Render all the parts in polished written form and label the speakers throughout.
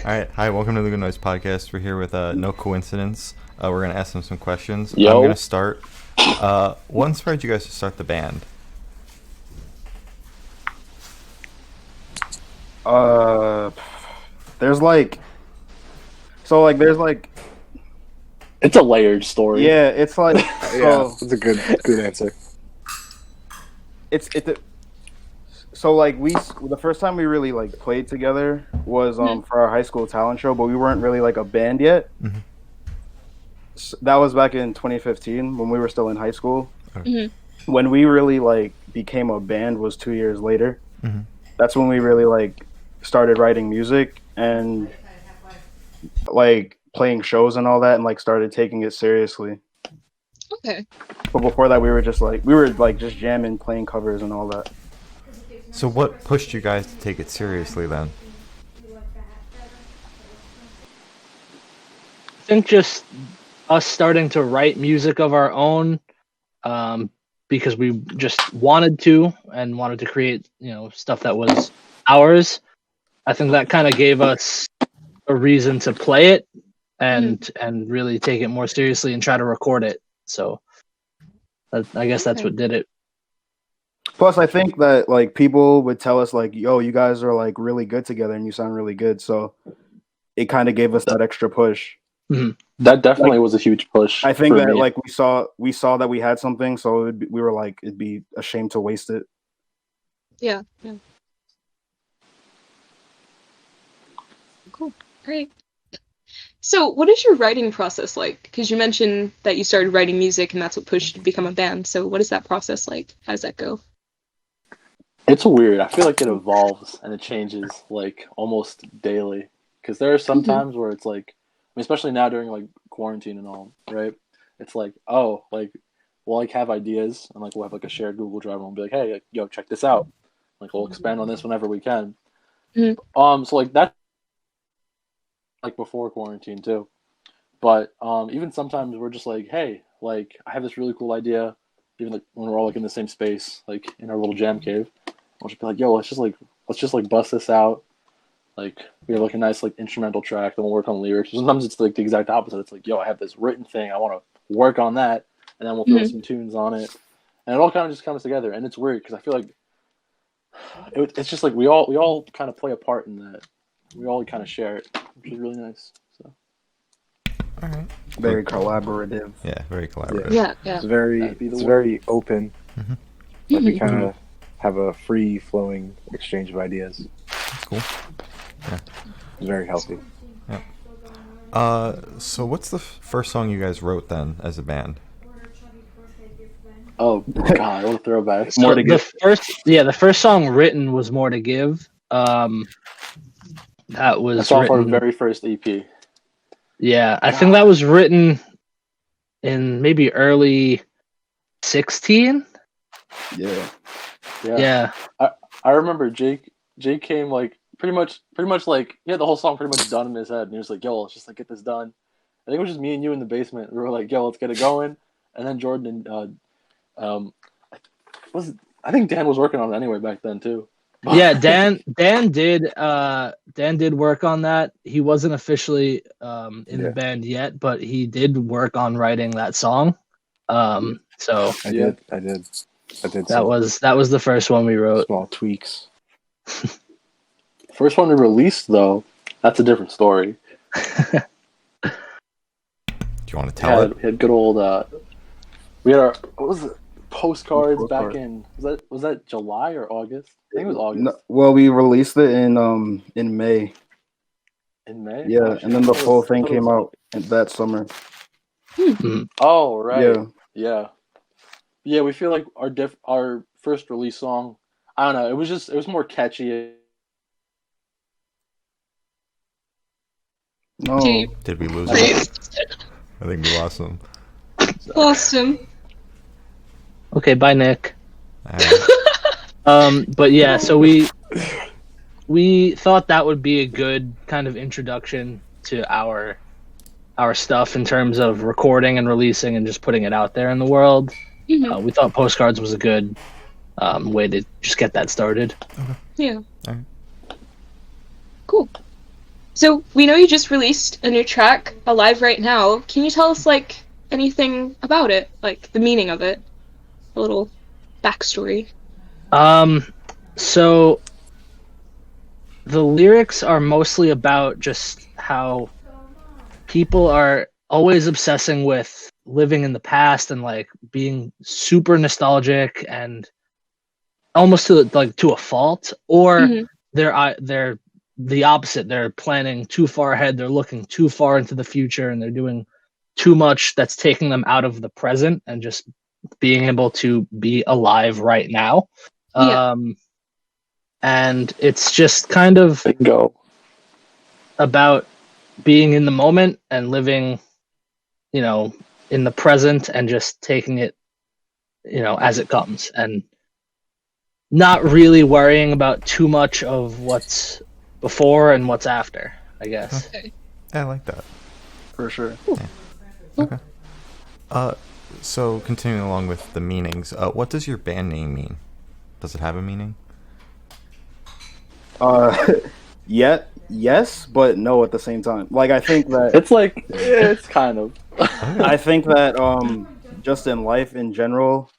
Speaker 1: All right, hi, welcome to the Good Noise Podcast. We're here with No Coincidence. We're gonna ask them some questions.
Speaker 2: Yo.
Speaker 1: I'm gonna start. What inspired you guys to start the band?
Speaker 3: There's like, so like, there's like,
Speaker 2: It's a layered story.
Speaker 3: yeah, it's like,
Speaker 4: Yeah,
Speaker 3: so
Speaker 4: that's a good answer.
Speaker 3: it's so like the first time we really like played together was for our high school talent show, but we weren't really like a band yet.
Speaker 1: Mhm.
Speaker 3: That was back in 2015 when we were still in high school.
Speaker 5: Mm-hmm.
Speaker 3: When we really like became a band was 2 years later.
Speaker 1: Mhm.
Speaker 3: That's when we really like started writing music and like playing shows and all that, and like started taking it seriously.
Speaker 5: Okay.
Speaker 3: But before that, we were just jamming, playing covers and all that.
Speaker 1: So what pushed you guys to take it seriously then?
Speaker 6: I think just us starting to write music of our own, because we just wanted to and wanted to create, stuff that was ours. I think that kind of gave us a reason to play it and really take it more seriously and try to record it. So I guess that's what did it.
Speaker 3: Plus, I think that like people would tell us like, "Yo, you guys are like really good together, and you sound really good." So it kind of gave us that extra push.
Speaker 2: That definitely was a huge push.
Speaker 3: I think
Speaker 2: for
Speaker 3: that
Speaker 2: me.
Speaker 3: like we saw that we had something, so we were like, it'd be a shame to waste it.
Speaker 5: Yeah. Cool. Great. So, what is your writing process like? Because you mentioned that you started writing music, and that's what pushed you to become a band. So, what is that process like? How does that go?
Speaker 2: It's weird. I feel like it evolves and it changes like almost daily. Because there are some times where it's like, especially now during like quarantine and all, right? It's like, oh, like we'll like have ideas and like we'll have like a shared Google Drive and we'll be like, hey, like, yo, check this out. Like we'll expand on this whenever we can. So like that, like before quarantine too. But even sometimes we're just like, hey, like I have this really cool idea. Even like when we're all like in the same space, like in our little jam cave, we'll just be like, yo, let's just like bust this out. Like we have like a nice like instrumental track, then we'll work on lyrics. Sometimes it's like the exact opposite. It's like, yo, I have this written thing, I want to work on that, and then we'll throw some tunes on it, and it all kind of just comes together. And it's weird because I feel like it's just like we all kind of play a part in that. We all kind of share it, which is really nice. So
Speaker 1: All right.
Speaker 3: Very collaborative.
Speaker 1: Yeah, very collaborative.
Speaker 5: Yeah.
Speaker 4: It's very open.
Speaker 1: Mhm.
Speaker 4: Like we kind of have a free flowing exchange of ideas.
Speaker 1: That's cool.
Speaker 4: It's very healthy.
Speaker 1: So what's the first song you guys wrote then as a band?
Speaker 2: oh god, what a throwback.
Speaker 6: So the first song written was More to Give. That was
Speaker 2: That's off our
Speaker 6: written,
Speaker 2: very first EP.
Speaker 6: yeah, I think that was written in maybe early 16.
Speaker 3: Yeah.
Speaker 6: Yeah.
Speaker 2: I remember Jake came like pretty much like he had the whole song pretty much done in his head, and he was like, yo, let's just like get this done. I think it was just me and you in the basement. We were like, yo, let's get it going. And then Jordan and I think Dan was working on it anyway back then too.
Speaker 6: Yeah, Dan did work on that. He wasn't officially in the band yet, but he did work on writing that song. So
Speaker 4: I did.
Speaker 6: that was the first one we wrote.
Speaker 4: Small tweaks.
Speaker 2: First one we released though, that's a different story.
Speaker 1: Do you want to tell it?
Speaker 2: We had good old we had our what was it? Postcards back in was that July or August? I think it was August.
Speaker 3: No, well, we released it in May.
Speaker 2: In May?
Speaker 3: Yeah,
Speaker 2: Oh,
Speaker 3: and then the
Speaker 2: shit.
Speaker 3: whole thing came out that summer.
Speaker 2: Oh right.
Speaker 3: Yeah.
Speaker 2: Yeah, we feel like our first release song, I don't know, it was more catchy.
Speaker 3: No.
Speaker 1: Did we lose him? I think we lost him.
Speaker 5: Lost him.
Speaker 6: Okay, bye Nick.
Speaker 1: All right.
Speaker 6: But yeah, so we thought that would be a good kind of introduction to our stuff in terms of recording and releasing and just putting it out there in the world. We thought Postcards was a good way to just get that started.
Speaker 5: Yeah.
Speaker 1: All right.
Speaker 5: Cool. So we know you just released a new track, Alive Right Now. Can you tell us like anything about it, like the meaning of it, a little backstory?
Speaker 6: So the lyrics are mostly about just how people are always obsessing with living in the past and like being super nostalgic and almost to a fault, or
Speaker 5: Mhm.
Speaker 6: they're the opposite. They're planning too far ahead. They're looking too far into the future, and they're doing too much that's taking them out of the present and just being able to be alive right now.
Speaker 5: Yeah.
Speaker 6: And it's just kind of
Speaker 2: Bingo.
Speaker 6: about being in the moment and living, you know, in the present and just taking it, you know, as it comes and not really worrying about too much of what's before and what's after, I guess.
Speaker 5: Okay.
Speaker 1: Yeah, I like that.
Speaker 2: For sure.
Speaker 1: Okay. So continuing along with the meanings, what does your band name mean? Does it have a meaning?
Speaker 3: Yes, but no at the same time. Like I think that
Speaker 2: It's like it's kind of.
Speaker 3: I think that just in life in general,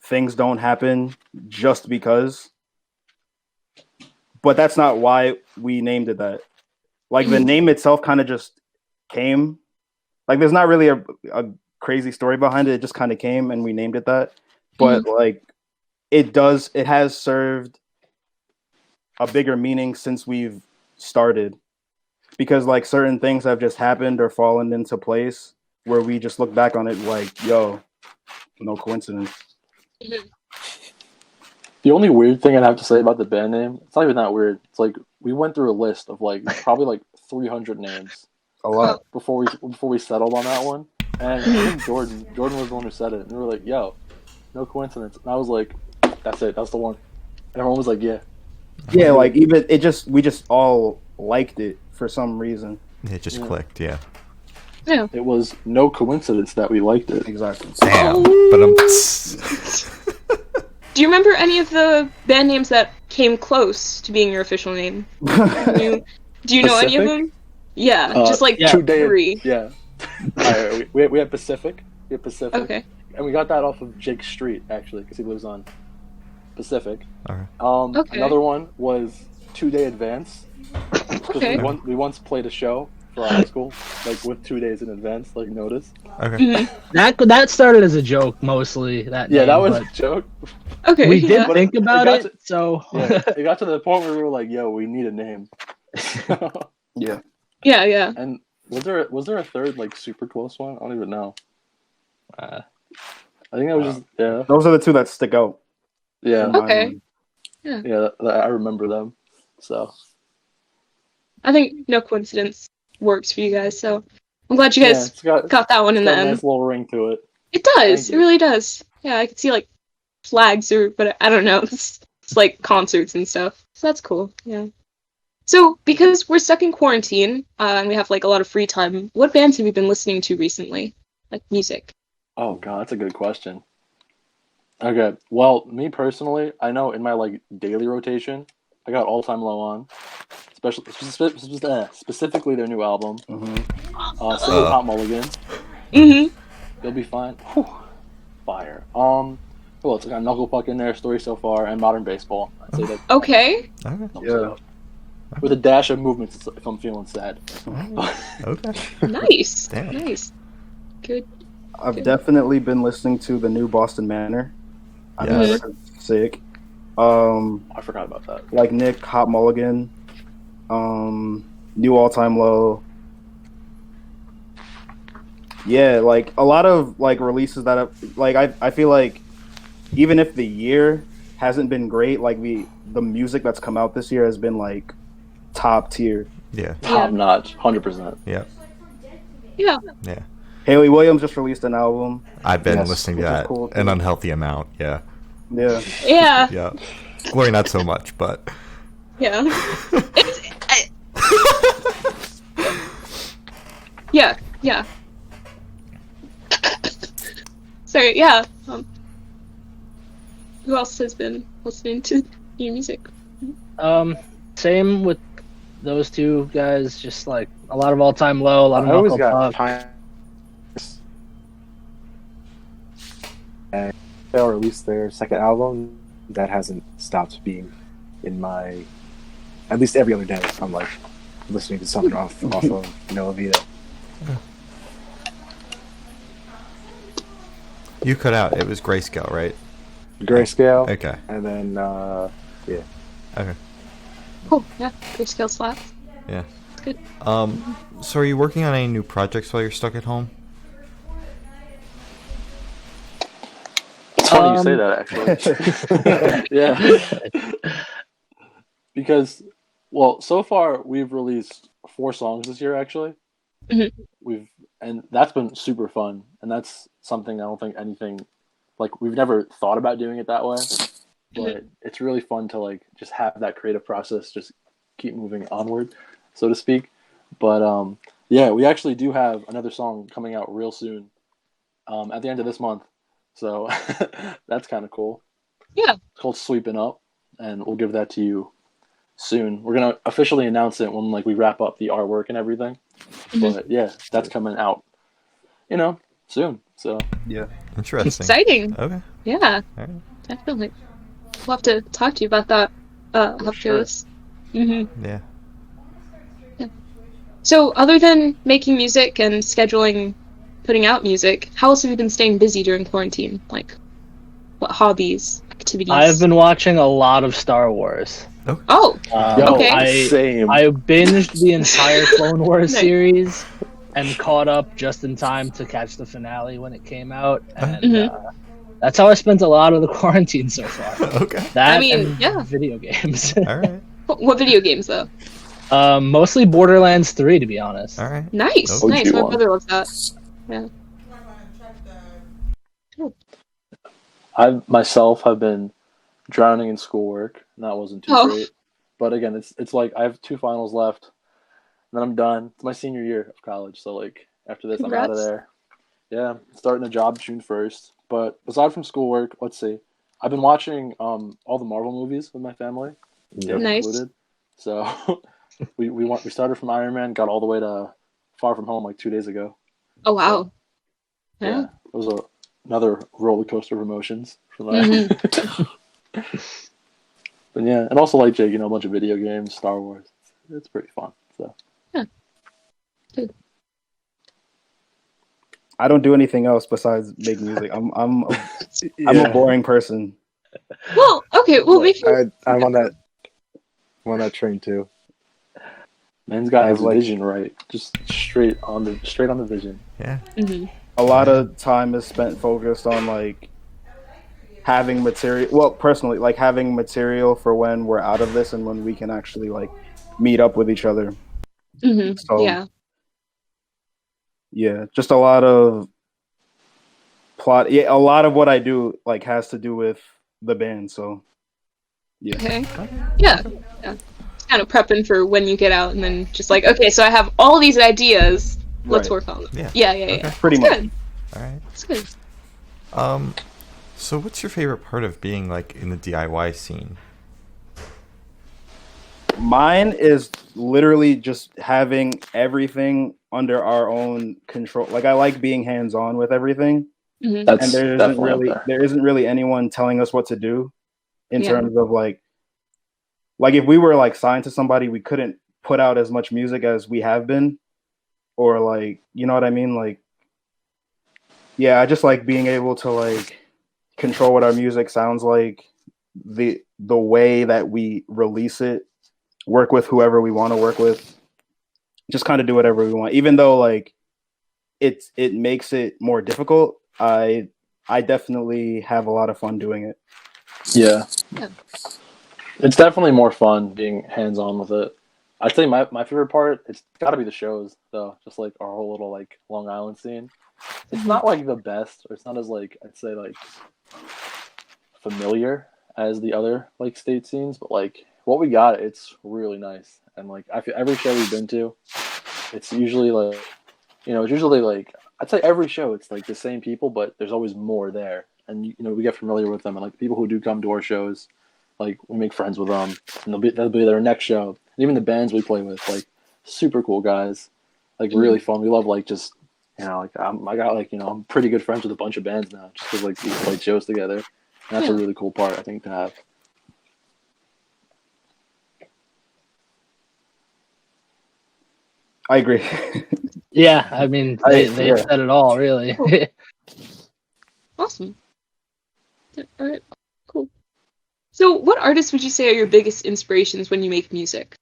Speaker 3: things don't happen just because. But that's not why we named it that. Like the name itself kind of just came. Like there's not really a crazy story behind it. It just kind of came and we named it that. But like it has served a bigger meaning since we've started. Because like certain things have just happened or fallen into place where we just look back on it like, yo, no coincidence.
Speaker 2: The only weird thing I'd have to say about the band name, it's not even that weird. It's like we went through a list of like probably like 300 names
Speaker 3: A lot.
Speaker 2: before we settled on that one. And I think Jordan was the one who said it. And we were like, yo, no coincidence. And I was like, that's it, that's the one. And everyone was like, yeah.
Speaker 3: Yeah, like even we just all liked it for some reason.
Speaker 1: It just clicked, yeah.
Speaker 5: Yeah.
Speaker 2: It was no coincidence that we liked it.
Speaker 3: Exactly.
Speaker 1: Damn. But
Speaker 5: Do you remember any of the band names that came close to being your official name? Do you know any of
Speaker 2: Pacific?
Speaker 5: them? Yeah, just like
Speaker 6: yeah.
Speaker 5: 3.
Speaker 2: Yeah. Alright, we had Pacific. We had Pacific.
Speaker 5: Okay.
Speaker 2: And we got that off of Jake Street, actually, because he lives on Pacific.
Speaker 1: Alright.
Speaker 5: Okay.
Speaker 2: Another one was 2 Day Advance. 'Cause
Speaker 5: Okay.
Speaker 2: we once played a show for our high school, like with 2 days in advance, like notice.
Speaker 1: Okay.
Speaker 6: That started as a joke mostly. That
Speaker 2: Yeah,
Speaker 6: name,
Speaker 2: that was
Speaker 6: but
Speaker 2: a joke.
Speaker 5: Okay.
Speaker 6: we did
Speaker 5: yeah.
Speaker 6: think about
Speaker 2: got
Speaker 6: it. So
Speaker 2: Yeah, it got to the point where we were like, "Yo, we need a name."
Speaker 3: Yeah.
Speaker 5: Yeah.
Speaker 2: And was there a third like super close one? I don't even know.
Speaker 6: uh,
Speaker 2: I think that was just yeah.
Speaker 3: Those are the two that stick out.
Speaker 2: Yeah.
Speaker 3: in my
Speaker 5: Okay.
Speaker 3: mind.
Speaker 2: Yeah, I remember them. So
Speaker 5: I think no coincidence works for you guys, so I'm glad you
Speaker 2: yeah,
Speaker 5: guys
Speaker 2: it's got
Speaker 5: got that one in the
Speaker 2: a
Speaker 5: end.
Speaker 2: nice little ring to it.
Speaker 5: It does.
Speaker 2: Thank
Speaker 5: It
Speaker 2: you.
Speaker 5: really does. Yeah, I could see like flags but I don't know. It's like concerts and stuff. So that's cool. Yeah. So because we're stuck in quarantine and we have like a lot of free time, what bands have you been listening to recently? Like music.
Speaker 2: Oh god, that's a good question. Okay, well, me personally, I know in my like daily rotation, I got All Time Low on, specifically their new album, Single Hot Mulligan.
Speaker 5: Mm-hmm.
Speaker 2: You'll be fine. Whew. Fire. Well, it's got Knuckle Puck in there, Story So Far, and Modern Baseball. I'd say that
Speaker 5: Okay.
Speaker 1: Okay.
Speaker 2: thumbs up. With a dash of movements if I'm feeling sad.
Speaker 1: Okay.
Speaker 5: Nice.
Speaker 1: Damn.
Speaker 5: Nice. Good.
Speaker 3: I've definitely been listening to the new Boston Manor. I mean,
Speaker 1: Yes.
Speaker 3: that record's sick.
Speaker 2: I forgot about that.
Speaker 3: Like Nick, Hot Mulligan, new All Time Low. Yeah, like a lot of like releases that have, like I feel like even if the year hasn't been great, like the music that's come out this year has been like top tier.
Speaker 1: Yeah.
Speaker 2: Top notch, 100%.
Speaker 1: Yeah.
Speaker 5: Yeah.
Speaker 1: Yeah.
Speaker 3: Haley Williams just released an album.
Speaker 1: I've been
Speaker 4: Yes,
Speaker 1: listening to
Speaker 3: which is
Speaker 1: that
Speaker 3: cool,
Speaker 1: an
Speaker 3: too.
Speaker 1: unhealthy amount. Yeah.
Speaker 3: Yeah.
Speaker 5: Yeah.
Speaker 1: Yeah. Glory, not so much, but
Speaker 5: Yeah. Yeah. Yeah. Sorry. Yeah. Who else has been listening to new music?
Speaker 6: same with those two guys, just like a lot of all time low, a lot of
Speaker 4: I always
Speaker 6: knuckle
Speaker 4: got
Speaker 6: puck.
Speaker 4: Pine. And they'll release their second album. That hasn't stopped being in my. At least every other day, I'm like listening to something off of Noah Vita.
Speaker 1: You cut out. It was Grayscale, right?
Speaker 4: Grayscale.
Speaker 1: Okay.
Speaker 4: And then yeah.
Speaker 1: Okay.
Speaker 5: Cool. Yeah. Grayscale slaps.
Speaker 1: Yeah.
Speaker 5: It's good.
Speaker 1: So are you working on any new projects while you're stuck at home?
Speaker 2: It's funny you say that, actually. Yeah. Because, well, so far we've released 4 songs this year, actually.
Speaker 5: Mhm.
Speaker 2: And that's been super fun. And that's something I don't think anything, like, we've never thought about doing it that way. But it's really fun to, like, just have that creative process just keep moving onward, so to speak. But, yeah, we actually do have another song coming out real soon, at the end of this month. So that's kind of cool.
Speaker 5: Yeah.
Speaker 2: It's called Sweeping Up, and we'll give that to you soon. We're gonna officially announce it when, like, we wrap up the artwork and everything.
Speaker 5: Mhm.
Speaker 2: But yeah, that's coming out, soon. So
Speaker 1: Interesting.
Speaker 5: Exciting.
Speaker 1: Okay.
Speaker 5: Yeah.
Speaker 1: All right.
Speaker 5: Definitely. We'll have to talk to you about that after
Speaker 2: sure.
Speaker 5: this. hmm
Speaker 1: Yeah.
Speaker 5: So, other than making music and scheduling, putting out music, how else have you been staying busy during quarantine? Like, what hobbies, activities?
Speaker 6: I've been watching a lot of Star Wars.
Speaker 5: Oh,
Speaker 2: Yo,
Speaker 5: Okay.
Speaker 2: same.
Speaker 6: I binged the entire Clone Wars
Speaker 5: Nice.
Speaker 6: series and caught up just in time to catch the finale when it came out. And
Speaker 5: Mhm.
Speaker 6: that's how I spent a lot of the quarantine so far.
Speaker 1: Okay.
Speaker 6: That
Speaker 5: I mean,
Speaker 6: and
Speaker 5: yeah.
Speaker 6: video games.
Speaker 1: All right.
Speaker 5: what video games though?
Speaker 6: Mostly Borderlands 3, to be honest.
Speaker 1: All right.
Speaker 5: Nice,
Speaker 1: Oh,
Speaker 5: nice.
Speaker 2: you
Speaker 5: My
Speaker 2: won.
Speaker 5: brother loves that. Yeah.
Speaker 2: I myself have been drowning in schoolwork, and that wasn't too
Speaker 5: Oh.
Speaker 2: great. But again, it's like I have 2 finals left, and then I'm done. It's my senior year of college, so like after this, I'm out of
Speaker 5: Congrats.
Speaker 2: there. Yeah, starting a job June 1st. But aside from schoolwork, let's see. I've been watching all the Marvel movies with my family, Dave
Speaker 5: Nice.
Speaker 2: included. So we started from Iron Man, got all the way to Far From Home like 2 days ago.
Speaker 5: Oh wow.
Speaker 2: Yeah, it was another roller coaster of emotions for that.
Speaker 5: Mm-hmm.
Speaker 2: But yeah, and also like Jake, a bunch of video games, Star Wars. It's pretty fun. So
Speaker 3: I don't do anything else besides make music. I'm a boring person.
Speaker 5: Well, okay. Well, maybe.
Speaker 4: I'm on that train too.
Speaker 2: man's got
Speaker 4: I
Speaker 2: his
Speaker 4: like-
Speaker 2: vision right, just straight on the vision.
Speaker 1: Yeah.
Speaker 5: Mhm.
Speaker 3: A lot of time is spent focused on like having material. Well, personally, like having material for when we're out of this and when we can actually like meet up with each other.
Speaker 5: Mhm.
Speaker 3: So
Speaker 5: Yeah.
Speaker 3: yeah, just a lot of plot. Yeah, a lot of what I do like has to do with the band. So yeah.
Speaker 5: Okay. Yeah. Yeah. It's kind of prepping for when you get out, and then just like, okay, so I have all these ideas. Let's
Speaker 3: Right.
Speaker 5: work on them.
Speaker 1: Yeah.
Speaker 5: Yeah.
Speaker 1: Okay.
Speaker 3: Pretty
Speaker 5: That's
Speaker 3: much.
Speaker 5: good.
Speaker 1: All right.
Speaker 5: That's good.
Speaker 1: So what's your favorite part of being like in the DIY scene?
Speaker 3: Mine is literally just having everything under our own control. Like I like being hands-on with everything,
Speaker 5: Mhm.
Speaker 2: That's
Speaker 3: and
Speaker 2: definitely up there.
Speaker 3: there isn't really anyone telling us what to do in
Speaker 5: Yeah.
Speaker 3: terms of like if we were like signed to somebody, we couldn't put out as much music as we have been, or like, you know what I mean? Like, yeah, I just like being able to like control what our music sounds like, the way that we release it, work with whoever we want to work with, just kind of do whatever we want. Even though like it makes it more difficult, I definitely have a lot of fun doing it.
Speaker 2: Yeah.
Speaker 5: Yeah.
Speaker 2: It's definitely more fun being hands-on with it. I'd say my favorite part, it's got to be the shows, though. Just like our whole little like Long Island scene. It's not like the best, or it's not as like I'd say like familiar as the other like state scenes, but like what we got, it's really nice. And like I feel every show we've been to, it's usually like it's usually like I'd say every show it's like the same people, but there's always more there, and we get familiar with them, and like the people who do come to our shows, like we make friends with them, and they'll be their next show, Even the bands we play with, like super cool guys, like really fun. We love like just like I got like I'm pretty good friends with a bunch of bands now just because like we play shows together. And that's a really cool part I think to have.
Speaker 3: I agree.
Speaker 6: Yeah, I mean, they said it all, really.
Speaker 5: Awesome. All right, cool. So, what artists would you say are your biggest inspirations when you make music?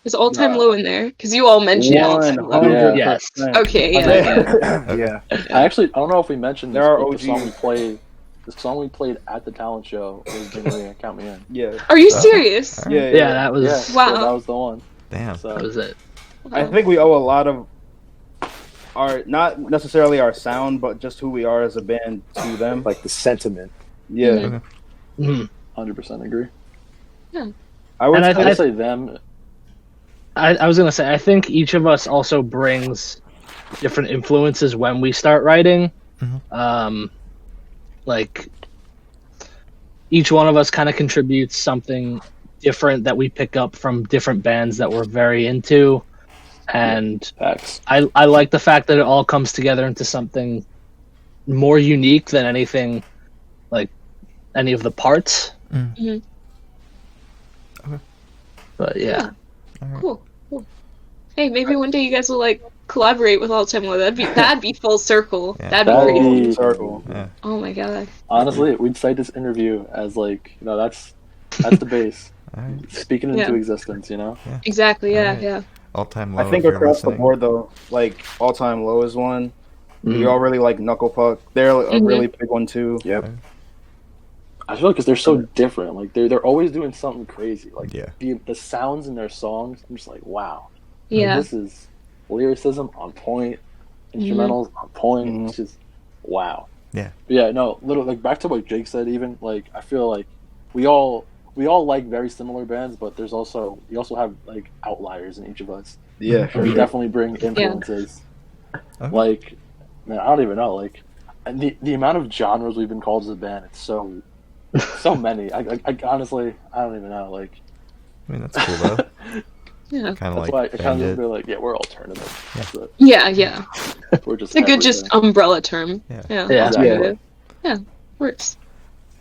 Speaker 5: Is All Time Low in there? Because you all mentioned All Time Low.
Speaker 3: 100%.
Speaker 6: Yes.
Speaker 5: Okay, yeah.
Speaker 4: Yeah.
Speaker 2: I don't know if we mentioned
Speaker 3: There are
Speaker 2: the song we
Speaker 3: OGs.
Speaker 2: played. The song we played at the talent show was Jimmy Count Me In.
Speaker 3: Yeah.
Speaker 5: Are you serious?
Speaker 3: Yeah.
Speaker 6: Yeah, that was
Speaker 2: Yeah,
Speaker 5: Wow.
Speaker 2: so that was the one.
Speaker 1: Damn.
Speaker 2: So
Speaker 6: that was it.
Speaker 3: I think we owe a lot of our, not necessarily our sound, but just who we are as a band to them.
Speaker 4: Like the sentiment.
Speaker 3: Yeah.
Speaker 6: Mhm.
Speaker 2: 100% agree.
Speaker 3: I would
Speaker 6: And
Speaker 3: say,
Speaker 2: I'd say them.
Speaker 6: I was gonna say, I think each of us also brings different influences when we start writing. Like each one of us kind of contributes something different that we pick up from different bands that we're very into, and
Speaker 2: Facts.
Speaker 6: I like the fact that it all comes together into something more unique than anything, like any of the parts.
Speaker 5: Mhm.
Speaker 6: But yeah.
Speaker 5: Cool. Hey, maybe one day you guys will like collaborate with All Time Low. That'd be full circle.
Speaker 1: Yeah.
Speaker 5: That'd be
Speaker 2: That'd
Speaker 5: crazy.
Speaker 2: be-
Speaker 3: circle.
Speaker 1: Yeah.
Speaker 5: Oh my god.
Speaker 2: Honestly, we'd cite this interview as like that's the base.
Speaker 1: All right.
Speaker 2: Speaking into
Speaker 5: Yeah.
Speaker 2: existence,
Speaker 5: Exactly. Yeah.
Speaker 1: Alright.
Speaker 5: Yeah.
Speaker 1: All Time Low.
Speaker 3: I think
Speaker 1: if you're
Speaker 3: across the
Speaker 1: listening.
Speaker 3: board though, like All Time Low is one. We
Speaker 6: Mhm.
Speaker 3: all really like Knuckle Puck. They're a really big one too.
Speaker 4: Yep.
Speaker 2: I feel like because they're so different. Like they're always doing something crazy. Like
Speaker 1: Yeah.
Speaker 2: the sounds in their songs, I'm just like, wow.
Speaker 5: Yeah.
Speaker 2: This is lyricism on point, instrumentals on point.
Speaker 3: Mhm.
Speaker 2: It's just wow.
Speaker 1: Yeah.
Speaker 2: But yeah, no, little like back to what Jake said. Even like I feel like we all like very similar bands, but we also have like outliers in each of us.
Speaker 3: Yeah, for
Speaker 2: We
Speaker 3: sure.
Speaker 2: definitely bring influences.
Speaker 1: Okay.
Speaker 2: Like, man, I don't even know. Like, and the amount of genres we've been called as a band, it's so many. I honestly, I don't even know. Like,
Speaker 1: I mean, that's cool though.
Speaker 5: Yeah.
Speaker 1: Kind of
Speaker 2: that's
Speaker 1: like
Speaker 2: why I kind of
Speaker 1: Bandit.
Speaker 2: feel like, yeah, we're alternative.
Speaker 1: Yeah.
Speaker 2: But
Speaker 5: Yeah. Yeah.
Speaker 2: we're just
Speaker 5: It's a good just
Speaker 2: everything.
Speaker 5: umbrella term.
Speaker 1: Yeah.
Speaker 5: Yeah.
Speaker 6: Yeah.
Speaker 5: that's
Speaker 2: Yeah.
Speaker 5: good. Yeah. Works.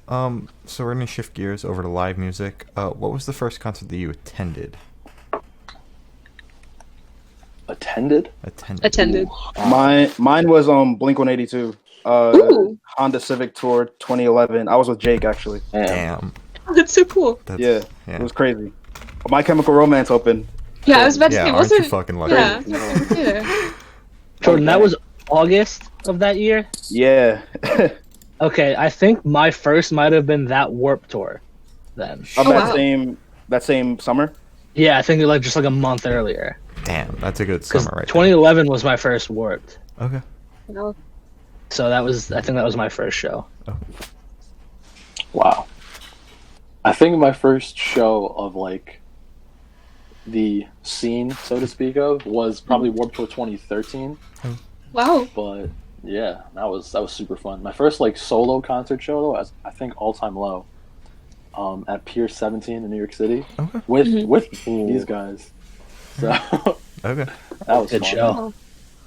Speaker 1: So we're gonna shift gears over to live music. What was the first concert that you attended?
Speaker 2: Attended.
Speaker 5: Attended.
Speaker 3: Mine was Blink-182.
Speaker 5: Ooh.
Speaker 3: Honda Civic Tour 2011. I was with Jake actually.
Speaker 1: Damn.
Speaker 5: That's so cool.
Speaker 1: That's,
Speaker 3: Yeah, it was crazy. My Chemical Romance opened.
Speaker 5: Yeah, I was about to
Speaker 1: Yeah,
Speaker 5: say,
Speaker 1: aren't you
Speaker 5: wasn't
Speaker 1: fucking lucky?
Speaker 5: yeah. Yeah.
Speaker 6: Jordan, that was August of that year?
Speaker 3: Yeah.
Speaker 6: Okay, I think my first might have been that Warp Tour then.
Speaker 3: Of
Speaker 5: Oh,
Speaker 3: that
Speaker 5: wow.
Speaker 3: same summer.
Speaker 6: Yeah, I think like just like a month earlier.
Speaker 1: Damn, that's a good
Speaker 6: Because
Speaker 1: summer right
Speaker 6: 2011 was my first Warped.
Speaker 1: there. Okay.
Speaker 5: No.
Speaker 6: So I think that was my first show.
Speaker 2: Wow. I think my first show of like the scene, so to speak, of was probably Warped Tour 2013.
Speaker 5: Wow.
Speaker 2: But yeah, that was super fun. My first like solo concert show though, I think All Time Low, at Pier 17 in New York City
Speaker 1: Okay.
Speaker 2: with these guys. So that
Speaker 1: Okay.
Speaker 2: was
Speaker 6: Good
Speaker 2: fun.
Speaker 6: show.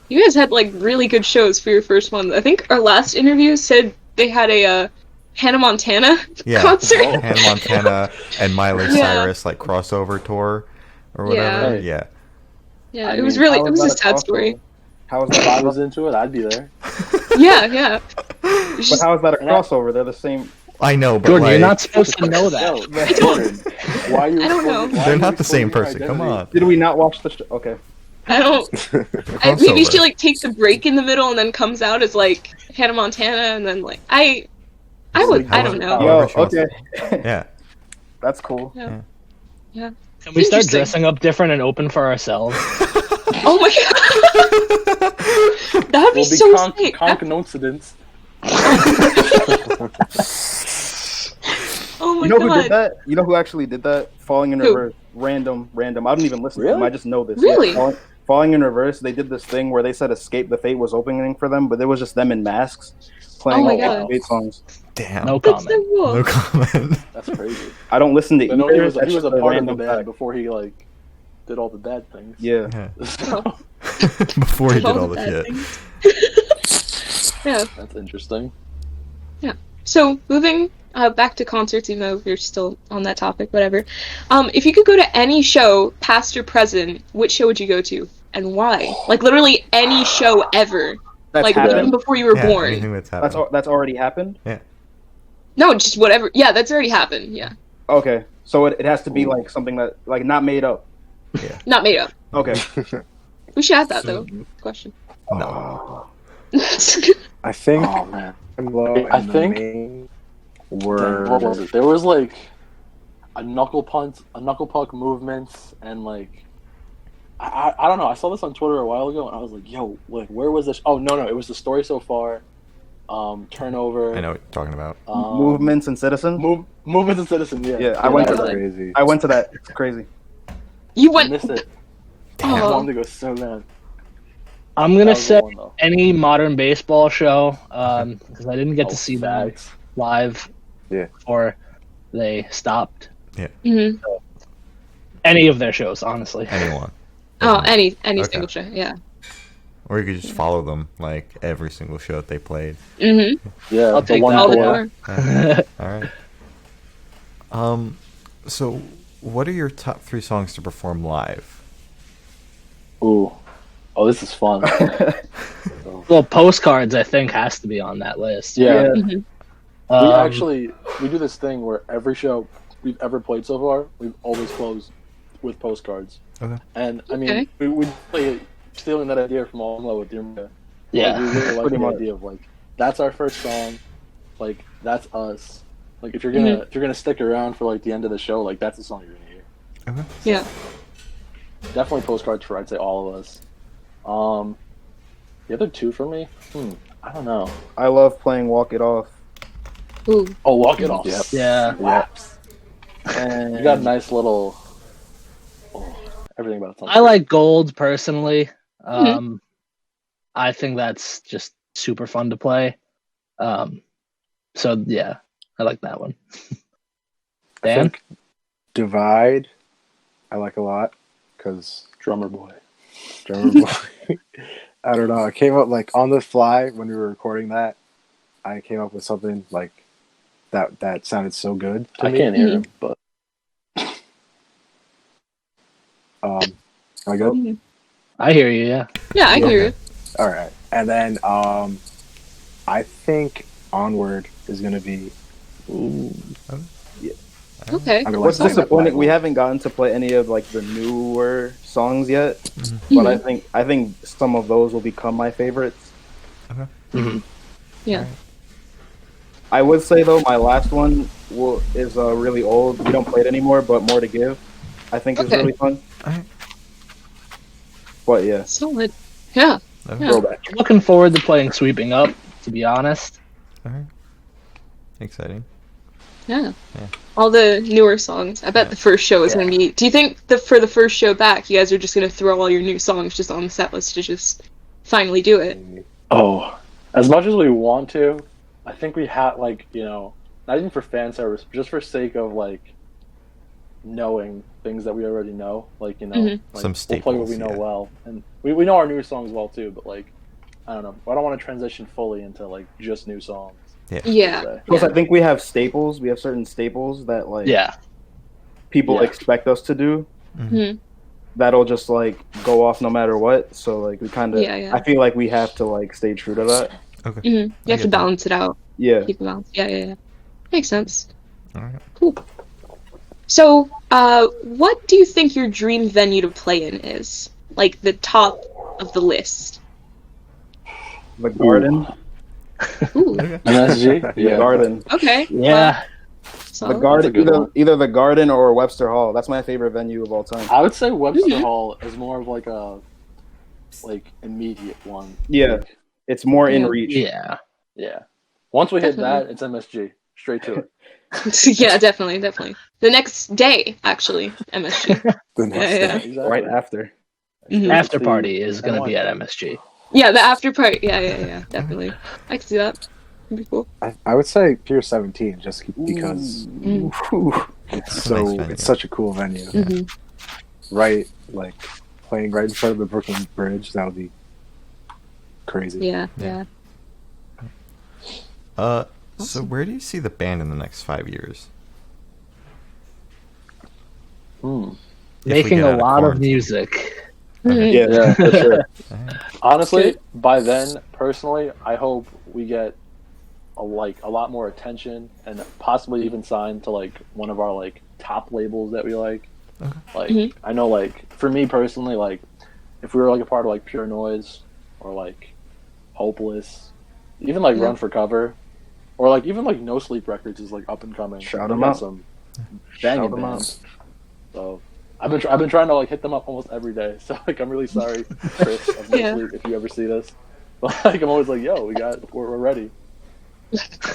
Speaker 5: You guys had like really good shows for your first one. I think our last interview said they had a Hannah Montana
Speaker 1: Yeah.
Speaker 5: concert.
Speaker 1: Hannah Montana and Miley
Speaker 5: Yeah.
Speaker 1: Cyrus like crossover tour or whatever.
Speaker 2: Yeah.
Speaker 5: Yeah,
Speaker 2: I
Speaker 5: it was
Speaker 2: mean,
Speaker 5: really
Speaker 3: How
Speaker 5: it was a
Speaker 3: that
Speaker 5: sad
Speaker 3: crossover?
Speaker 5: story.
Speaker 3: How is
Speaker 2: If I
Speaker 3: that?
Speaker 2: was into it, I'd be there.
Speaker 5: Yeah, yeah.
Speaker 3: But how is that a crossover? They're the same.
Speaker 1: I know, but
Speaker 6: Jordan,
Speaker 1: like
Speaker 6: you're not supposed to know that.
Speaker 2: Yo, Jordan, why are you?
Speaker 5: I don't know.
Speaker 2: why are
Speaker 1: they're
Speaker 2: you
Speaker 1: not the same
Speaker 2: exposing your
Speaker 1: person. Come
Speaker 2: identity?
Speaker 1: on.
Speaker 3: Did we not watch the show? Okay.
Speaker 5: I don't. Maybe she like takes a break in the middle and then comes out as like Hannah Montana, and then like I would I don't know.
Speaker 1: However
Speaker 3: Yo,
Speaker 1: she wants
Speaker 3: okay.
Speaker 1: Yeah.
Speaker 3: That's cool.
Speaker 5: Yeah. Yeah.
Speaker 6: Can we start
Speaker 5: Interesting.
Speaker 6: dressing up different and open for ourselves?
Speaker 5: Oh my god. That'd be
Speaker 2: We'll be
Speaker 5: so sick.
Speaker 2: coincidence.
Speaker 5: Oh my
Speaker 3: You know
Speaker 5: god.
Speaker 3: who did that? You know who actually did that? Falling in
Speaker 5: Who?
Speaker 3: Reverse. Random. I don't even listen to them.
Speaker 2: Really?
Speaker 3: I just know this.
Speaker 5: Really?
Speaker 3: Yeah, Falling in Reverse, they did this thing where they said Escape the Fate was opening for them, but it was just them in masks playing
Speaker 5: Oh my
Speaker 3: all
Speaker 5: God.
Speaker 3: the Fate songs.
Speaker 1: Damn.
Speaker 6: No
Speaker 5: That's so
Speaker 6: comment.
Speaker 5: cool.
Speaker 1: No comment.
Speaker 2: That's crazy.
Speaker 3: I don't listen to
Speaker 2: I know
Speaker 3: either.
Speaker 2: he was
Speaker 3: That's
Speaker 2: a
Speaker 3: just
Speaker 2: part of the
Speaker 3: random
Speaker 2: band
Speaker 3: fact.
Speaker 2: before he like did all the bad things.
Speaker 3: Yeah.
Speaker 1: Yeah.
Speaker 2: So,
Speaker 1: Before he did all the
Speaker 5: bad
Speaker 1: shit.
Speaker 5: things. Yeah.
Speaker 2: that's interesting.
Speaker 5: So moving back to concerts, even though we're still on that topic, whatever. If you could go to any show, past or present, which show would you go to and why? Like literally any show ever.
Speaker 3: That's
Speaker 5: Like
Speaker 3: happened.
Speaker 5: even before you were
Speaker 1: Yeah,
Speaker 5: born.
Speaker 1: anything that's happened.
Speaker 3: That's already happened.
Speaker 5: No, just whatever. Yeah, that's already happened. Yeah,
Speaker 3: Okay, so it has to be like something that like not made up.
Speaker 5: not made up.
Speaker 3: Okay.
Speaker 5: We should add that though. Question.
Speaker 1: No.
Speaker 4: I think
Speaker 2: Oh man.
Speaker 4: Low
Speaker 2: I
Speaker 4: and the
Speaker 2: think-
Speaker 4: main
Speaker 2: Dang,
Speaker 4: were
Speaker 2: what was it? There was like a knuckle puck movements, and like I don't know. I saw this on Twitter a while ago, and I was like, "Yo, like, where was this?" Oh no, it was the story so far. Turnover.
Speaker 1: I know what you're talking about.
Speaker 3: Movements and citizens.
Speaker 2: Movements and citizens. Yeah,
Speaker 3: Yeah, I went to
Speaker 2: that was
Speaker 3: that.
Speaker 2: it.
Speaker 4: crazy.
Speaker 3: I went to that. It's crazy.
Speaker 5: You
Speaker 2: I
Speaker 5: went.
Speaker 2: missed it.
Speaker 1: Damn.
Speaker 2: I
Speaker 5: Oh.
Speaker 2: wanted to go so bad.
Speaker 6: I'm
Speaker 2: That
Speaker 6: gonna
Speaker 2: was the
Speaker 6: say
Speaker 2: one, though.
Speaker 6: any modern baseball show because I didn't get to see them
Speaker 2: facts.
Speaker 6: live
Speaker 4: Yeah.
Speaker 6: before they stopped.
Speaker 5: Mhm.
Speaker 6: Any of their shows, honestly.
Speaker 1: Anyone.
Speaker 5: Oh, any
Speaker 1: Okay.
Speaker 5: single show. Yeah.
Speaker 1: Or you could just follow them, like every single show that they played.
Speaker 5: Mhm.
Speaker 2: Yeah,
Speaker 6: I'll
Speaker 2: the
Speaker 6: take
Speaker 2: one
Speaker 6: that.
Speaker 5: All the
Speaker 2: before.
Speaker 5: more.
Speaker 1: All right. So what are your top 3 songs to perform live?
Speaker 2: Ooh, oh, this is fun.
Speaker 6: Well, postcards I think has to be on that list.
Speaker 2: Yeah,
Speaker 5: Mhm.
Speaker 2: we do this thing where every show we've ever played so far, we've always closed with postcards.
Speaker 1: Okay.
Speaker 2: And I mean,
Speaker 5: Okay.
Speaker 2: we play stealing that idea from All in Love with Dear Mia.
Speaker 6: Yeah.
Speaker 2: Like, we really like
Speaker 3: Pretty
Speaker 2: the
Speaker 3: much.
Speaker 2: idea of like that's our first song, like that's us. Like if you're gonna stick around for like the end of the show, like that's the song you're gonna hear.
Speaker 1: Okay.
Speaker 5: Yeah.
Speaker 2: Definitely postcards for I'd say all of us. The other 2 for me, I don't know.
Speaker 3: I love playing Walk It Off.
Speaker 5: Ooh.
Speaker 2: Oh, Walk It Off.
Speaker 4: Yep.
Speaker 6: Yeah.
Speaker 2: Slaps.
Speaker 3: And
Speaker 2: You got a nice little. Everything about it.
Speaker 6: I like Gold personally. I think that's just super fun to play. So yeah, I like that one.
Speaker 4: I
Speaker 6: Dan?
Speaker 4: think Divide, I like a lot because
Speaker 2: Drummer Boy.
Speaker 4: drummer boy. I don't know. I came up like on the fly when we were recording that. I came up with something like that sounded so good to
Speaker 2: I
Speaker 4: me.
Speaker 2: can't hear him, but
Speaker 4: Am I good?
Speaker 5: Mhm.
Speaker 6: I hear you. Yeah.
Speaker 5: Yeah, I hear you.
Speaker 4: All right. And then I think Onward is gonna be.
Speaker 5: Okay.
Speaker 4: I mean,
Speaker 3: what's
Speaker 4: like,
Speaker 3: disappointing, we haven't gotten to play any of like the newer songs yet. But I think some of those will become my favorites.
Speaker 5: Yeah.
Speaker 3: I would say though, my last one is really old. We don't play it anymore, but More to Give, I think is
Speaker 5: Okay.
Speaker 3: really fun.
Speaker 1: Alright.
Speaker 3: But yeah,
Speaker 5: Solid. Yeah.
Speaker 1: Okay.
Speaker 5: Yeah.
Speaker 2: throwback.
Speaker 6: Looking forward to playing Sweeping Up. To be honest.
Speaker 1: All right. Exciting.
Speaker 5: Yeah.
Speaker 1: Yeah.
Speaker 5: All the newer songs. I bet the first show is going to be. Do you think for the first show back, you guys are just going to throw all your new songs just on the set list to just finally do it?
Speaker 2: Oh, as much as we want to, I think we have like not even for fan service, but just for sake of like knowing things that we already know. Like
Speaker 5: Mhm.
Speaker 2: like,
Speaker 1: Some
Speaker 2: we'll play what we
Speaker 1: staples,
Speaker 2: know
Speaker 1: yeah.
Speaker 2: well, and we know our new songs well too. But like I don't know, I don't want to transition fully into like just new songs.
Speaker 5: Yeah.
Speaker 2: per se.
Speaker 3: plus I think we have staples. We have certain staples that like
Speaker 6: Yeah.
Speaker 3: people
Speaker 2: Yeah.
Speaker 3: expect us to do.
Speaker 5: Mhm.
Speaker 3: That'll just like go off no matter what. So like we kind of,
Speaker 5: Yeah.
Speaker 3: I feel like we have to like stay true to that.
Speaker 5: Mhm.
Speaker 1: I
Speaker 5: You have
Speaker 1: get
Speaker 5: to
Speaker 1: that.
Speaker 5: balance it out.
Speaker 3: Yeah.
Speaker 5: Keep it balanced. Yeah. Makes sense.
Speaker 1: All right.
Speaker 5: Cool. So, what do you think your dream venue to play in is? Like the top of the list.
Speaker 3: The Garden.
Speaker 5: Ooh.
Speaker 1: Okay.
Speaker 2: MSG.
Speaker 3: The
Speaker 2: Yeah.
Speaker 3: Garden.
Speaker 5: Okay.
Speaker 6: Yeah.
Speaker 3: The
Speaker 5: Solid.
Speaker 3: Garden.
Speaker 2: That's a good one.
Speaker 3: Either the Garden or Webster Hall. That's my favorite venue of all time.
Speaker 2: I would say Webster
Speaker 5: Mhm.
Speaker 2: Hall is more of like a immediate one.
Speaker 3: Yeah. It's more in
Speaker 5: Yeah.
Speaker 3: reach.
Speaker 6: Yeah.
Speaker 2: Yeah. Once we hit
Speaker 5: Definitely.
Speaker 2: that, it's MSG. Straight to it.
Speaker 5: Yeah, definitely. The next day, actually, MSG.
Speaker 4: The next
Speaker 5: Yeah.
Speaker 4: day.
Speaker 2: Exactly.
Speaker 3: Right after.
Speaker 5: Mhm.
Speaker 6: After party is going to be at MSG.
Speaker 5: Yeah, the after party. Yeah, definitely. I can see that. It'd be cool.
Speaker 4: I would say Pier 17 just because
Speaker 3: Ooh.
Speaker 4: it's
Speaker 1: That's a nice
Speaker 4: so
Speaker 1: venue.
Speaker 4: it's such a cool venue.
Speaker 5: Mm-hmm.
Speaker 4: Right, like playing right in front of the Brooklyn Bridge. That would be crazy.
Speaker 5: Yeah,
Speaker 1: Yeah.
Speaker 5: yeah.
Speaker 1: So where do you see the band in the next 5 years?
Speaker 2: Hmm.
Speaker 1: If we
Speaker 6: Making
Speaker 1: get
Speaker 6: a
Speaker 1: out
Speaker 6: lot of
Speaker 1: quarantine.
Speaker 6: music.
Speaker 5: Mhm.
Speaker 3: Yeah,
Speaker 2: Yeah, for sure.
Speaker 1: Alright.
Speaker 2: Honestly, by then, personally, I hope we get a lot more attention and possibly even signed to like one of our like top labels that we like.
Speaker 1: Okay.
Speaker 2: Like
Speaker 5: Mhm.
Speaker 2: I know, like for me personally, like if we were like a part of like Pure Noise or like Hopeless, even like
Speaker 5: Yeah.
Speaker 2: Run for Cover, or like even like No Sleep Records is like up and coming.
Speaker 3: Shout
Speaker 2: They
Speaker 3: 'em
Speaker 2: got
Speaker 3: out.
Speaker 2: some
Speaker 3: Shout
Speaker 2: banging
Speaker 3: 'em out.
Speaker 2: bands. So I've been trying to like hit them up almost every day. So like I'm really sorry, Chris of No
Speaker 5: Yeah.
Speaker 2: Sleep, if you ever see this. But like I'm always like, yo, we're ready.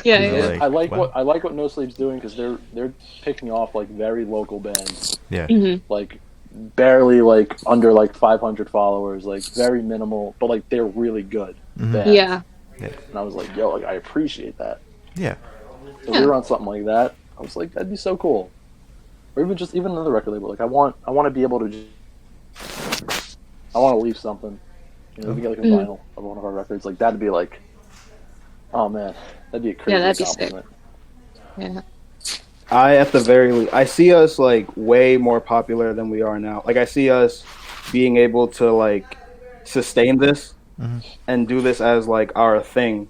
Speaker 5: Yeah,
Speaker 1: You're
Speaker 5: yeah.
Speaker 1: like,
Speaker 2: I like
Speaker 1: wow.
Speaker 2: what No Sleep's doing because they're picking off like very local bands,
Speaker 1: Yeah.
Speaker 5: Mhm.
Speaker 2: like barely like under like 500 followers, like very minimal, but like they're really good
Speaker 1: Mhm.
Speaker 2: bands.
Speaker 5: Yeah.
Speaker 2: And I was like, yo, like I appreciate that.
Speaker 1: Yeah.
Speaker 2: If we were on something like that, I was like, that'd be so cool. Or even another record label. Like I want to be able to I want to leave something. You know, if we get like a
Speaker 5: Mm.
Speaker 2: vinyl of one of our records, like that'd be like, oh man, that'd be a crazy
Speaker 5: that'd be sick.
Speaker 2: accomplishment.
Speaker 5: Yeah.
Speaker 3: I at the very least, I see us like way more popular than we are now. Like I see us being able to like sustain this
Speaker 1: Mhm.
Speaker 3: and do this as like our thing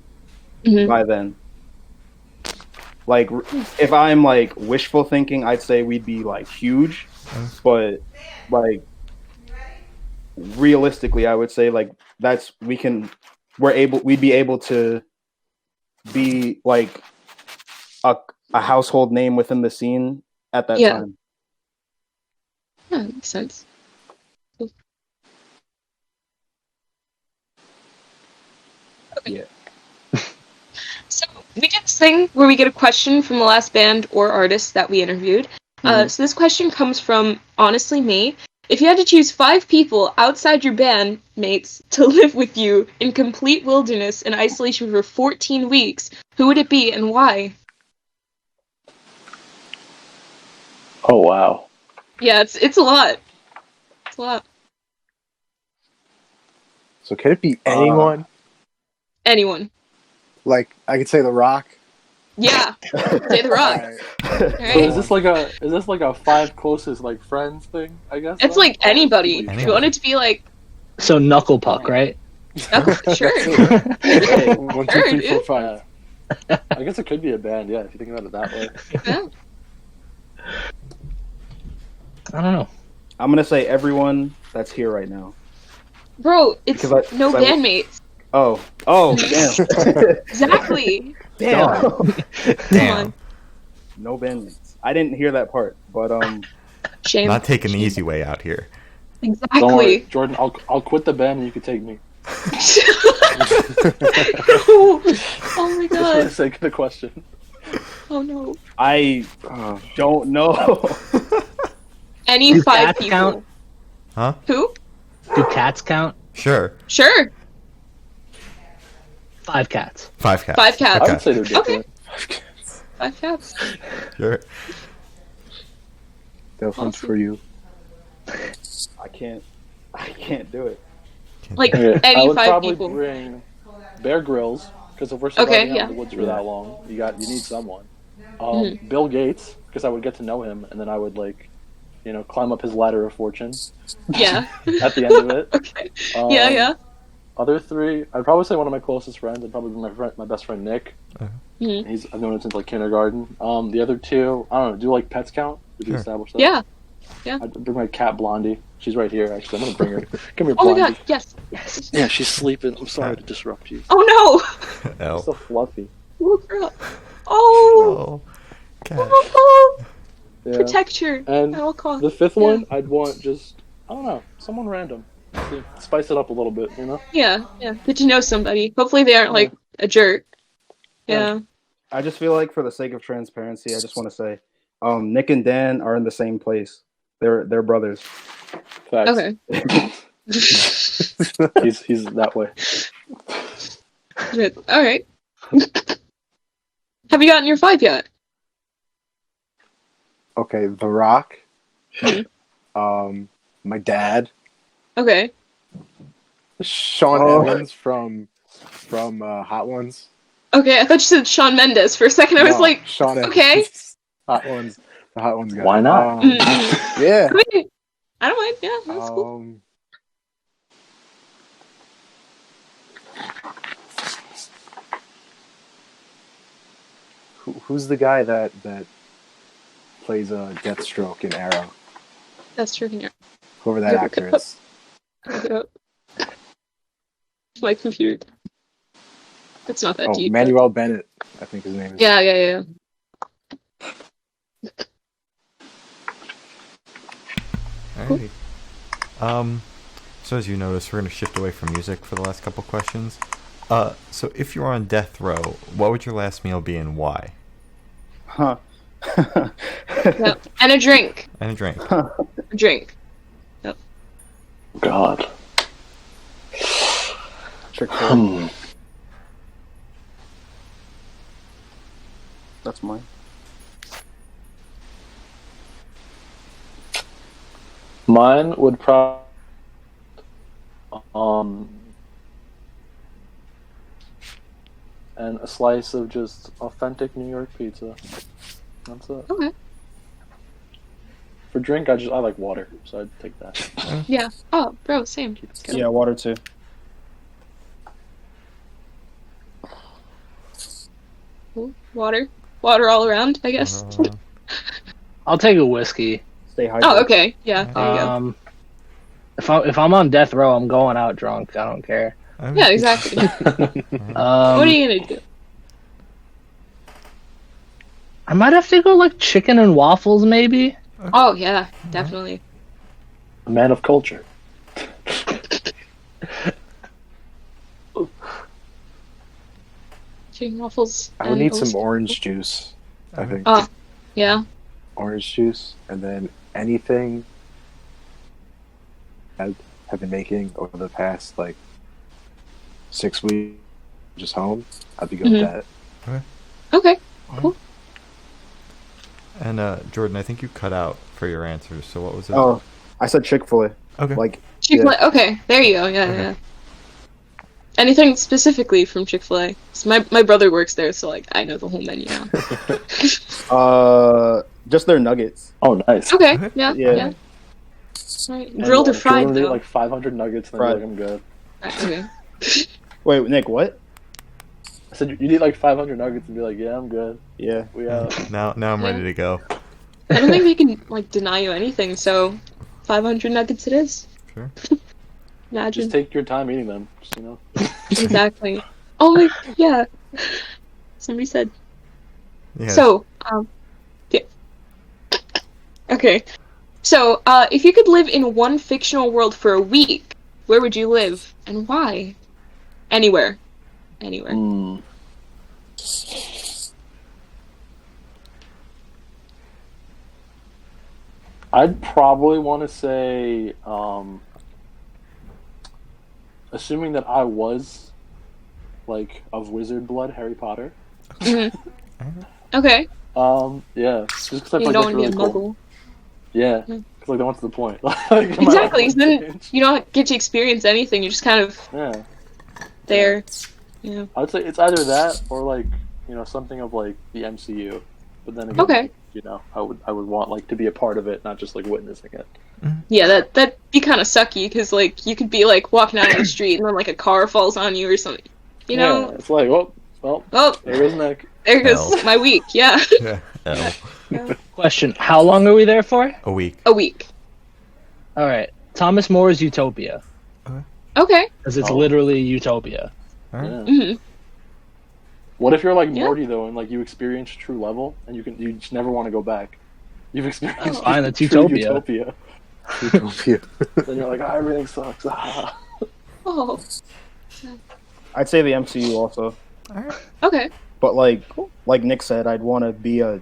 Speaker 5: Mhm.
Speaker 3: by then. Like if I'm like wishful thinking, I'd say we'd be like huge, but like realistically, I would say like we'd be able to be like a household name within the scene at that
Speaker 5: Yeah.
Speaker 3: time.
Speaker 5: Yeah, that makes sense. Cool. Okay. So we did this thing where we get a question from the last band or artist that we interviewed. So this question comes from Honestly Me. If you had to choose 5 people outside your bandmates to live with you in complete wilderness and isolation for 14 weeks, who would it be and why?
Speaker 2: Oh wow.
Speaker 5: Yeah, it's a lot. It's a lot.
Speaker 4: So can it be anyone?
Speaker 5: Anyone.
Speaker 4: Like I could say The Rock.
Speaker 5: Yeah. Say The Rock.
Speaker 4: Alright.
Speaker 5: All
Speaker 2: So
Speaker 5: right.
Speaker 2: is this like a 5 closest like friends thing? I guess
Speaker 5: It's
Speaker 2: then?
Speaker 5: like anybody. If
Speaker 1: Anybody.
Speaker 5: you want it to be like,
Speaker 6: So Knuckle Puck, right?
Speaker 5: oh, sure.
Speaker 2: Hey,
Speaker 4: 1, 2,
Speaker 5: Sure,
Speaker 4: 3, 4,
Speaker 5: dude.
Speaker 4: 5.
Speaker 2: I guess it could be a band, yeah, if you think about it that way.
Speaker 5: Yeah.
Speaker 6: I don't know.
Speaker 3: I'm gonna say everyone that's here right now.
Speaker 5: Bro, it's
Speaker 3: Because
Speaker 5: no
Speaker 3: I-
Speaker 5: bandmates.
Speaker 3: Oh, damn.
Speaker 5: Exactly.
Speaker 3: Damn.
Speaker 5: Come
Speaker 1: Damn.
Speaker 5: on.
Speaker 3: No bandmates. I didn't hear that part, but
Speaker 5: Shame.
Speaker 1: Not taking the easy way out here.
Speaker 5: Exactly.
Speaker 2: Don't worry, Jordan, I'll quit the band and you can take me.
Speaker 5: No. Oh my
Speaker 2: Just for the
Speaker 5: god.
Speaker 2: sake of the question.
Speaker 5: Oh no.
Speaker 3: I don't know.
Speaker 5: Any
Speaker 6: Do
Speaker 5: 5
Speaker 6: cats
Speaker 5: people.
Speaker 6: count?
Speaker 1: Huh?
Speaker 5: Who?
Speaker 6: Do cats count?
Speaker 1: Sure.
Speaker 5: Sure.
Speaker 6: 5 cats.
Speaker 1: 5 cats.
Speaker 5: 5 cats.
Speaker 2: I
Speaker 1: Okay.
Speaker 2: would say they're different.
Speaker 5: 5 cats.
Speaker 1: Sure.
Speaker 4: They'll hunt
Speaker 5: Awesome.
Speaker 4: for you.
Speaker 3: I can't do it.
Speaker 5: Like
Speaker 2: Okay, I
Speaker 5: any
Speaker 2: would
Speaker 5: 5
Speaker 2: probably
Speaker 5: people.
Speaker 2: bring Bear Grylls, because if we're
Speaker 5: Okay,
Speaker 2: surviving out
Speaker 5: yeah.
Speaker 2: in the woods for that long, you need someone.
Speaker 5: Mhm.
Speaker 2: Bill Gates, because I would get to know him, and then I would climb up his ladder of fortune
Speaker 5: Yeah.
Speaker 2: at the end of it.
Speaker 5: Okay.
Speaker 2: Um,
Speaker 5: Yeah.
Speaker 2: Other 3, I'd probably say one of my closest friends. I'd probably be my best friend Nick.
Speaker 5: Mhm.
Speaker 2: I've known him since like kindergarten. The other 2, I don't know. Do like pets count? Did we
Speaker 1: Sure.
Speaker 2: establish that?
Speaker 5: Yeah.
Speaker 2: I'd bring my cat Blondie. She's right here. Actually, I'm gonna bring her. Come here,
Speaker 5: Oh my
Speaker 2: Blondie.
Speaker 5: god. Yes. Yes.
Speaker 2: Yeah, she's sleeping. I'm sorry to disrupt you.
Speaker 5: Oh no.
Speaker 1: L.
Speaker 2: So fluffy.
Speaker 5: Look her up. Oh.
Speaker 1: Oh. Cat.
Speaker 5: Oh.
Speaker 2: Yeah.
Speaker 5: Protect her
Speaker 2: And
Speaker 5: at all costs.
Speaker 2: The 5th
Speaker 5: Yeah.
Speaker 2: one, I'd want I don't know, someone random. To spice it up a little bit, you know?
Speaker 5: Yeah. Get to know somebody. Hopefully they aren't like a jerk. Yeah.
Speaker 3: I just feel like for the sake of transparency, I just want to say, Nick and Dan are in the same place. They're brothers.
Speaker 2: Facts.
Speaker 5: Okay.
Speaker 2: He's that way.
Speaker 5: Good. All right. Have you gotten your 5 yet?
Speaker 4: Okay, The Rock.
Speaker 5: Mhm.
Speaker 4: My dad,
Speaker 5: Okay.
Speaker 4: Sean
Speaker 3: Oh.
Speaker 4: Evans from Hot Ones.
Speaker 5: Okay, I thought you said Shawn Mendes for a second. I was
Speaker 4: No,
Speaker 5: like,
Speaker 4: Sean Evans.
Speaker 5: okay.
Speaker 4: Hot Ones. The Hot Ones guy.
Speaker 2: Why not?
Speaker 4: Yeah.
Speaker 5: I mean, I don't mind. Yeah, that's cool.
Speaker 4: Who's the guy that plays Deathstroke in Arrow?
Speaker 5: That's true. Yeah.
Speaker 4: Whoever that
Speaker 5: Yeah,
Speaker 4: actor
Speaker 5: okay.
Speaker 4: is.
Speaker 5: Look it up. My computer. It's not that
Speaker 4: Oh,
Speaker 5: deep.
Speaker 4: Manuel Bennett, I think his name is.
Speaker 5: Yeah.
Speaker 1: Alrighty. So as you notice, we're going to shift away from music for the last couple questions. So if you were on death row, what would your last meal be and why?
Speaker 3: Huh.
Speaker 5: Yep. And a drink.
Speaker 1: And a drink.
Speaker 5: A drink.
Speaker 2: God.
Speaker 3: Chick-fil-A. That's mine.
Speaker 2: Mine would probably and a slice of just authentic New York pizza. That's it.
Speaker 5: Okay.
Speaker 2: For drink, I like water, so I'd take that.
Speaker 5: Yeah. Oh, bro, same.
Speaker 3: Yeah, water too.
Speaker 5: Cool. Water. Water all around, I guess.
Speaker 6: I'll take a whiskey.
Speaker 3: Stay hydrated.
Speaker 5: Oh, okay. Yeah, there you go.
Speaker 6: If I'm on death row, I'm going out drunk. I don't care.
Speaker 5: Yeah, exactly. What are you gonna do?
Speaker 6: I might have to go like chicken and waffles, maybe.
Speaker 5: Oh, yeah, definitely.
Speaker 2: A man of culture.
Speaker 5: Chicken waffles.
Speaker 4: I would
Speaker 5: and
Speaker 4: need some
Speaker 5: oyster-
Speaker 4: orange juice, I think.
Speaker 5: Oh, yeah.
Speaker 4: Orange juice, and then anything I have been making over the past, 6 weeks, just home, I'd be good with
Speaker 5: Mhm.
Speaker 4: that.
Speaker 5: Okay, cool.
Speaker 1: And Jordan, I think you cut out for your answers. So what was it?
Speaker 3: Oh, I said Chick-fil-A.
Speaker 1: Okay.
Speaker 5: Chick-fil-A. Okay, there you go. Yeah,
Speaker 1: Okay.
Speaker 5: yeah. Anything specifically from Chick-fil-A? So my brother works there, so I know the whole menu now.
Speaker 3: Just their nuggets.
Speaker 2: Oh, nice.
Speaker 5: Okay,
Speaker 1: Okay.
Speaker 5: yeah,
Speaker 3: Yeah.
Speaker 5: yeah. Right. Grilled or fried
Speaker 2: Jordan would eat
Speaker 5: though?
Speaker 2: like 500 nuggets, and
Speaker 3: Fried.
Speaker 2: then be like, I'm good.
Speaker 5: Okay.
Speaker 3: Wait, Nick, what?
Speaker 2: I said you'd eat like 500 nuggets and be like, yeah, I'm good.
Speaker 3: Yeah.
Speaker 2: We
Speaker 1: Now I'm ready to go.
Speaker 5: I don't think they can deny you anything. So, 500 nuggets it is.
Speaker 1: Sure.
Speaker 5: Imagine.
Speaker 2: just take your time eating them. Just,
Speaker 5: Exactly. Oh my, yeah. Somebody said.
Speaker 1: Yeah.
Speaker 5: So, yeah. Okay. So, if you could live in one fictional world for a week, where would you live and why? Anywhere. Anywhere.
Speaker 2: I'd probably want to say, assuming that I was of wizard blood, Harry Potter.
Speaker 5: Mhm. Okay.
Speaker 2: Yeah, just because I
Speaker 5: You
Speaker 2: feel
Speaker 5: don't
Speaker 2: like
Speaker 5: want
Speaker 2: that's
Speaker 5: to be a
Speaker 2: really cool.
Speaker 5: muggle.
Speaker 2: Yeah,
Speaker 5: Mm.
Speaker 2: because that went to the point.
Speaker 5: Exactly. So then you don't get to experience anything. You're just kind of
Speaker 2: Yeah,
Speaker 5: there. Yeah.
Speaker 2: I'd say it's either that or something of the MCU. But then again,
Speaker 5: Okay.
Speaker 2: I would want to be a part of it, not just witnessing it.
Speaker 5: Yeah, that'd be kind of sucky because you could be walking out on the street and then a car falls on you or something. You know?
Speaker 2: Yeah, it's well,
Speaker 5: Oh,
Speaker 2: there goes Nick.
Speaker 5: there goes
Speaker 1: Hell.
Speaker 5: my week. Yeah.
Speaker 1: Yeah. L.
Speaker 6: Question: how long are we there for?
Speaker 1: A week.
Speaker 5: A week.
Speaker 6: All right, Thomas More's Utopia,
Speaker 5: Okay.
Speaker 6: because it's
Speaker 2: Oh.
Speaker 6: literally Utopia.
Speaker 1: All right.
Speaker 2: Yeah.
Speaker 5: hmm
Speaker 2: What if you're
Speaker 5: Yeah.
Speaker 2: Morty though, and you experience true level, and you just never want to go back? You've experienced
Speaker 6: fine, that's
Speaker 2: true
Speaker 6: Utopia.
Speaker 2: Utopia. Then you're like, everything sucks.
Speaker 5: Oh.
Speaker 3: I'd say the MCU also.
Speaker 5: Okay.
Speaker 3: But like Nick said, I'd want to be a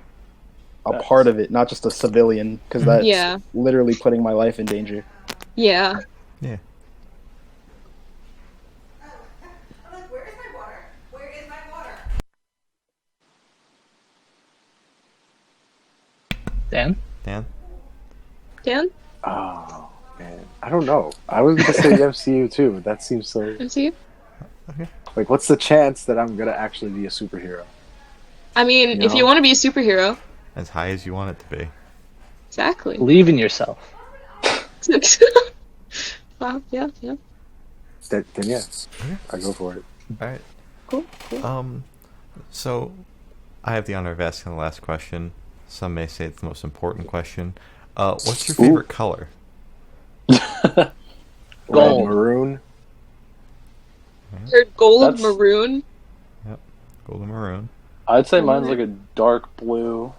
Speaker 2: Yes.
Speaker 3: part of it, not just a civilian, because that's
Speaker 5: Yeah.
Speaker 3: literally putting my life in danger.
Speaker 5: Yeah.
Speaker 1: Yeah.
Speaker 7: I'm like, where is my water? Where is my water?
Speaker 6: Dan?
Speaker 1: Dan?
Speaker 5: Dan?
Speaker 4: Oh man, I don't know. I was gonna say MCU too, but that seems so.
Speaker 5: MCU?
Speaker 4: Like, what's the chance that I'm gonna actually be a superhero?
Speaker 5: I mean,
Speaker 4: You
Speaker 5: if
Speaker 4: know?
Speaker 5: you want to be a superhero,
Speaker 1: As high as you want it to be.
Speaker 5: exactly.
Speaker 6: Believe in yourself.
Speaker 5: Wow, yeah.
Speaker 4: Then yeah,
Speaker 1: Okay.
Speaker 4: I go for it.
Speaker 1: Alright.
Speaker 5: Cool.
Speaker 1: So I have the honor of asking the last question. Some may say it's the most important question. What's your favorite color?
Speaker 4: Red,
Speaker 6: Gold.
Speaker 4: maroon.
Speaker 5: Heard gold,
Speaker 2: That's-
Speaker 5: maroon.
Speaker 1: Gold and maroon.
Speaker 2: I'd say mine's like a dark blue,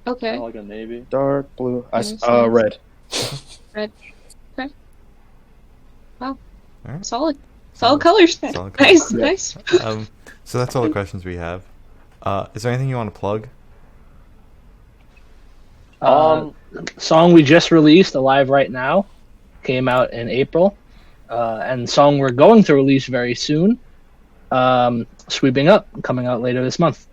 Speaker 5: Okay.
Speaker 2: kind of like a navy.
Speaker 3: Dark blue.
Speaker 5: Nice.
Speaker 3: Red.
Speaker 5: Red. Okay. Wow.
Speaker 1: Alright.
Speaker 5: Solid colors.
Speaker 1: Solid
Speaker 5: Nice,
Speaker 1: colors.
Speaker 5: nice.
Speaker 1: So that's all the questions we have. Is there anything you want to plug?
Speaker 6: Song we just released, Alive Right Now, came out in April. And song we're going to release very soon, Sweeping Up, coming out later this month.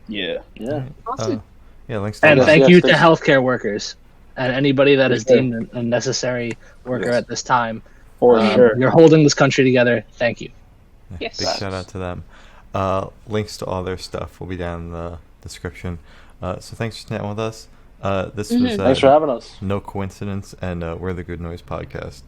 Speaker 3: Yeah.
Speaker 2: Yeah.
Speaker 5: Awesome.
Speaker 1: Yeah, links to
Speaker 6: And
Speaker 1: all
Speaker 2: yes,
Speaker 1: that.
Speaker 6: thank
Speaker 2: yes,
Speaker 6: you to
Speaker 2: thanks.
Speaker 6: healthcare workers and anybody that
Speaker 3: For
Speaker 6: is
Speaker 3: sure.
Speaker 6: deemed a necessary worker
Speaker 3: Yes.
Speaker 6: at this time.
Speaker 3: For sure.
Speaker 6: You're holding this country together. Thank you.
Speaker 1: Yeah,
Speaker 5: Yes.
Speaker 1: big shout out to them. Links to all their stuff will be down in the description. So thanks for chatting with us. This was
Speaker 5: Mhm.
Speaker 2: Thanks for having us.
Speaker 1: No Coincidence, and we're the Good Noise Podcast.